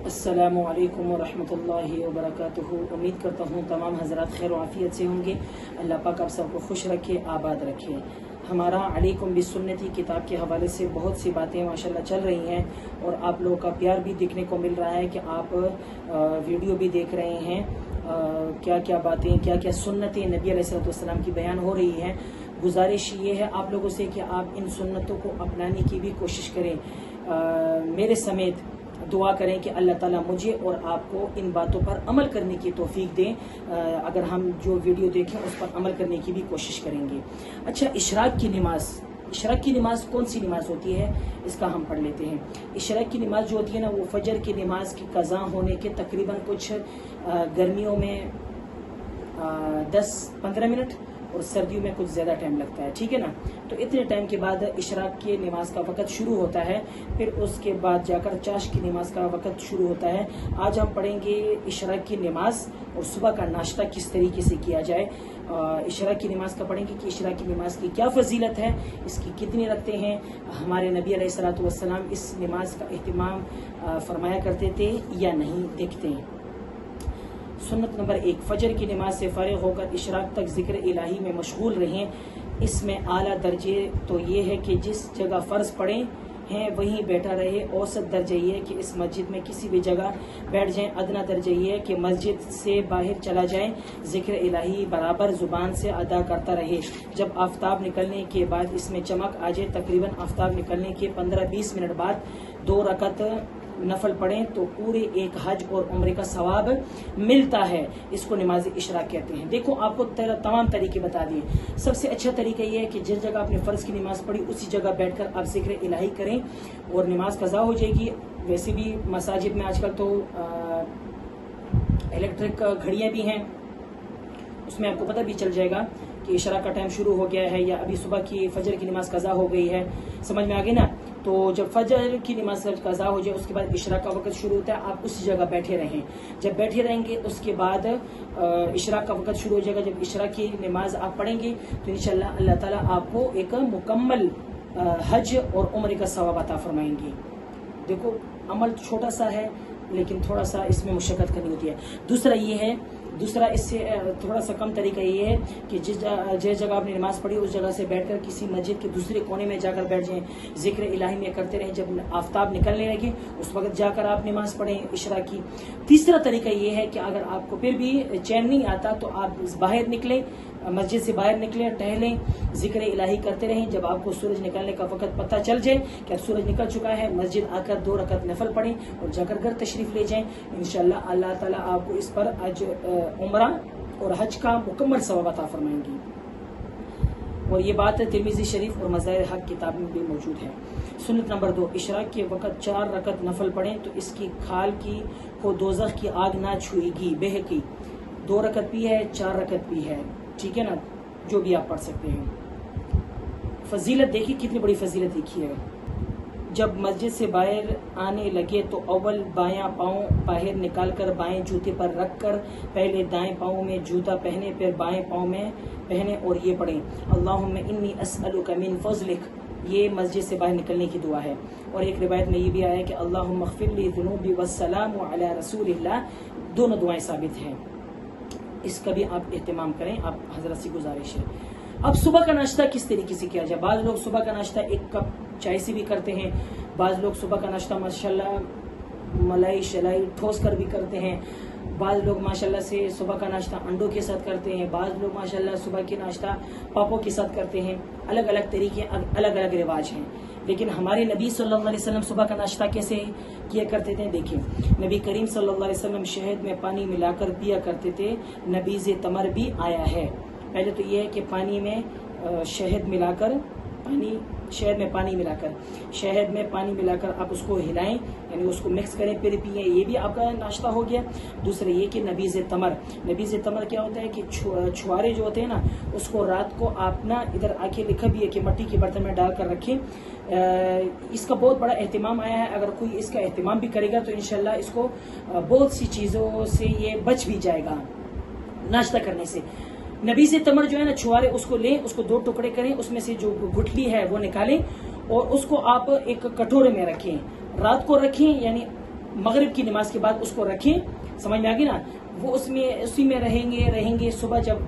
السلام علیکم ورحمۃ اللہ وبرکاتہ۔ امید کرتا ہوں تمام حضرات خیر و عافیت سے ہوں گے۔ اللہ پاک آپ سب کو خوش رکھے، آباد رکھے۔ ہمارا علیکم بسنتی کتاب کے حوالے سے بہت سی باتیں ماشاءاللہ چل رہی ہیں، اور آپ لوگوں کا پیار بھی دیکھنے کو مل رہا ہے کہ آپ ویڈیو بھی دیکھ رہے ہیں، کیا کیا باتیں، کیا کیا سنتیں نبی علیہ السلام کی بیان ہو رہی ہیں۔ گزارش یہ ہے آپ لوگوں سے کہ آپ ان سنتوں کو اپنانے کی بھی کوشش کریں، میرے سمیت دعا کریں کہ اللہ تعالیٰ مجھے اور آپ کو ان باتوں پر عمل کرنے کی توفیق دیں۔ اگر ہم جو ویڈیو دیکھیں اس پر عمل کرنے کی بھی کوشش کریں گے۔ اچھا، اشراق کی نماز کون سی نماز ہوتی ہے، اس کا ہم پڑھ لیتے ہیں۔ اشراق کی نماز جو ہوتی ہے نا، وہ فجر کی نماز کی قضا ہونے کے تقریباً کچھ گرمیوں میں 10-15 منٹ اور سردیوں میں کچھ زیادہ ٹائم لگتا ہے، ٹھیک ہے نا۔ تو اتنے ٹائم کے بعد اشراق کی نماز کا وقت شروع ہوتا ہے، پھر اس کے بعد جا کر چاش کی نماز کا وقت شروع ہوتا ہے۔ آج ہم پڑھیں گے اشراق کی نماز اور صبح کا ناشتہ کس طریقے سے کیا جائے۔ اشراق کی نماز کا پڑھیں گے کہ اشراق کی نماز کی کیا فضیلت ہے، اس کی کتنی رکھتے ہیں، ہمارے نبی علیہ السلام اس نماز کا اہتمام فرمایا کرتے تھے یا نہیں، دیکھتے ہیں۔ سنت نمبر 1، فجر کی نماز سے فارغ ہو کر اشراق تک ذکر الہی میں مشغول رہیں۔ اس میں اعلیٰ درجے تو یہ ہے کہ جس جگہ فرض پڑھیں ہیں وہیں بیٹھا رہے۔ اوسط درجہ یہ ہے کہ اس مسجد میں کسی بھی جگہ بیٹھ جائیں۔ ادنا درجہ یہ ہے کہ مسجد سے باہر چلا جائیں، ذکر الہی برابر زبان سے ادا کرتا رہے۔ جب آفتاب نکلنے کے بعد اس میں چمک آ جائے، تقریباً آفتاب نکلنے کے 15-20 منٹ بعد 2 رکعت نفل پڑھیں تو پورے ایک حج اور عمرے کا ثواب ملتا ہے۔ اس کو نماز اشراق کہتے ہیں۔ دیکھو، آپ کو تمام طریقے بتا دیے۔ سب سے اچھا طریقہ یہ ہے کہ جس جگہ آپ نے فرض کی نماز پڑھی اسی جگہ بیٹھ کر آپ ذکر الہی کریں اور نماز قضا ہو جائے گی۔ ویسے بھی مساجد میں آج کل تو الیکٹرک گھڑیاں بھی ہیں، اس میں آپ کو پتہ بھی چل جائے گا کہ اشراق کا ٹائم شروع ہو گیا ہے یا ابھی صبح کی فجر کی نماز قضا ہو گئی ہے۔ سمجھ میں آ گئی نا؟ تو جب فجر کی نماز قضا ہو جائے اس کے بعد اشراق کا وقت شروع ہوتا ہے، آپ اسی جگہ بیٹھے رہیں۔ جب بیٹھے رہیں گے اس کے بعد اشراق کا وقت شروع ہو جائے گا۔ جب اشراق کی نماز آپ پڑھیں گے تو انشاءاللہ اللہ تعالیٰ آپ کو ایک مکمل حج اور عمرے کا ثواب عطا فرمائیں گے۔ دیکھو، عمل چھوٹا سا ہے لیکن تھوڑا سا اس میں مشقت کرنی ہوتی ہے۔ دوسرا اس سے تھوڑا سا کم طریقہ یہ ہے کہ جس جگہ آپ نے نماز پڑھی اس جگہ سے بیٹھ کر کسی مسجد کے دوسرے کونے میں جا کر بیٹھ جائیں، ذکر الہی میں کرتے رہیں۔ جب آفتاب نکلنے لگے اس وقت جا کر آپ نماز پڑھیں اشراق کی۔ تیسرا طریقہ یہ ہے کہ اگر آپ کو پھر بھی چین نہیں آتا تو آپ باہر نکلیں، مسجد سے باہر نکلیں، ٹہلیں، ذکر الہی کرتے رہیں۔ جب آپ کو سورج نکلنے کا وقت پتہ چل جائے کہ اب سورج نکل چکا ہے، مسجد آ کر 2 رکعت نفل پڑھیں اور جا کر گھر تشریف لے جائیں۔ انشاءاللہ اللہ تعالیٰ آپ کو اس پر عمرہ اور حج کا مکمل ثواب عطا فرمائیں گی۔ اور یہ بات ترمذی شریف اور مظاہر حق کتاب میں بھی موجود ہے۔ سنت نمبر 2، اشراق کے وقت 4 رکعت نفل پڑھیں تو اس کی کھال کو دوزخ کی آگ نہ چھوئے گی۔ بہقی 2 رکعت بھی ہے، 4 رکعت بھی ہے، ٹھیک ہے نا، جو بھی آپ پڑھ سکتے ہیں۔ فضیلت دیکھیے، کتنی بڑی فضیلت دیکھی ہے۔ جب مسجد سے باہر آنے لگے تو اول بایاں پاؤں باہر نکال کر بائیں جوتے پر رکھ کر پہلے دائیں پاؤں میں جوتا پہنے، پھر بائیں پاؤں میں پہنے اور یہ پڑھیں، اللہم انی اسألک من فضلک۔ یہ مسجد سے باہر نکلنے کی دعا ہے۔ اور ایک روایت میں یہ بھی آیا کہ اللہم اغفر لی ذنوبی والسلام علی رسول اللہ۔ دونوں دعائیں ثابت ہیں، اس کا بھی آپ اہتمام کریں، آپ حضرت سے گزارش ہے۔ اب صبح کا ناشتہ کس طریقے سے کیا جائے؟ بعض لوگ صبح کا ناشتہ 1 کپ چائے سے بھی کرتے ہیں، بعض لوگ صبح کا ناشتہ ماشاءاللہ ملائی شلائی ٹھوس کر بھی کرتے ہیں، بعض لوگ ماشاءاللہ سے صبح کا ناشتہ انڈوں کے ساتھ کرتے ہیں، بعض لوگ ماشاءاللہ صبح کے ناشتہ پاپوں کے ساتھ کرتے ہیں۔ الگ الگ طریقے، الگ الگ رواج ہیں، لیکن ہمارے نبی صلی اللہ علیہ وسلم صبح کا ناشتہ کیسے کیا کرتے تھے؟ دیکھیں، نبی کریم صلی اللہ علیہ وسلم شہد میں پانی ملا کر پیا کرتے تھے۔ نبیذ تمر بھی آیا ہے۔ پہلے تو یہ ہے کہ پانی میں شہد میں پانی ملا کر آپ اس کو ہلائیں، یعنی اس کو مکس کریں پھر پئیں، یہ بھی آپ کا ناشتہ ہو گیا۔ دوسرا یہ کہ نبیذ تمر کیا ہوتا ہے کہ چھوارے جو ہوتے ہیں نا، اس کو رات کو آپ نا ادھر آ کے لکھا بھی ہے کہ مٹی کے برتن میں ڈال کر رکھیں۔ اس کا بہت بڑا اہتمام آیا ہے، اگر کوئی اس کا اہتمام بھی کرے گا تو انشاءاللہ اس کو بہت سی چیزوں سے یہ بچ بھی جائے گا ناشتہ کرنے سے۔ نبیذ تمر جو ہے نا، چھوارے، اس کو لیں، اس کو 2 ٹکڑے کریں، اس میں سے جو گٹھلی ہے وہ نکالیں اور اس کو آپ ایک کٹورے میں رکھیں، رات کو رکھیں، یعنی مغرب کی نماز کے بعد اس کو رکھیں، سمجھ میں آگے نا، وہ اسی میں رہیں گے، صبح جب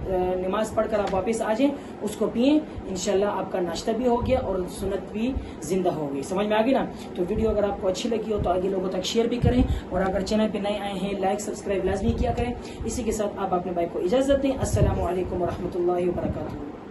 نماز پڑھ کر آپ واپس آ جائیں اس کو پئیں، انشاءاللہ آپ کا ناشتہ بھی ہو گیا اور سنت بھی زندہ ہو گئی، سمجھ میں آگے نا۔ تو ویڈیو اگر آپ کو اچھی لگی ہو تو آگے لوگوں تک شیئر بھی کریں، اور اگر چینل پہ نئے آئے ہیں لائک سبسکرائب لازمی کیا کریں۔ اسی کے ساتھ آپ اپنے بھائی کو اجازت دیں۔ السلام علیکم ورحمۃ اللہ وبرکاتہ۔